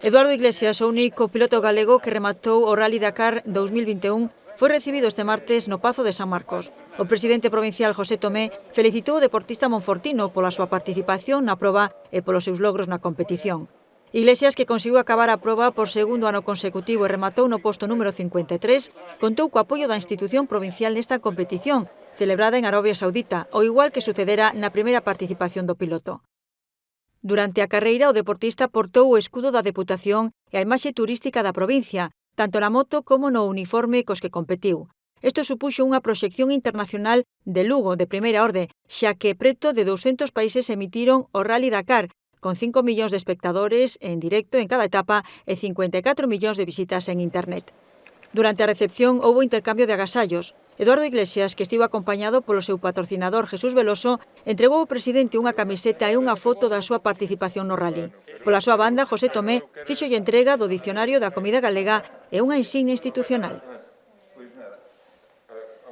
Eduardo Iglesias, o único piloto galego que rematou o Rally Dakar 2021, foi recibido este martes no Pazo de San Marcos. O presidente provincial José Tomé felicitou o deportista monfortino pola súa participación na proba e polos seus logros na competición. Iglesias, que conseguiu acabar a proba por segundo ano consecutivo e rematou no posto número 53, contou co apoio da institución provincial nesta competición, celebrada en Arabia Saudita, ao igual que sucedera na primeira participación do piloto. Durante a carreira, o deportista portou o escudo da Deputación e a imaxe turística da provincia, tanto na moto como no uniforme cos que competiu. Isto supuxo unha proxección internacional de Lugo de primeira orde, xa que preto de 200 países emitiron o Rally Dakar, con 5 millóns de espectadores en directo en cada etapa e 54 millóns de visitas en internet. Durante a recepción houbo intercambio de agasallos. Eduardo Iglesias, que estivo acompañado polo seu patrocinador Jesús Veloso, entregou ao presidente unha camiseta e unha foto da súa participación no rally. Pola súa banda, José Tomé fíxolle entrega do Dicionario da Comida Galega e unha insignia institucional.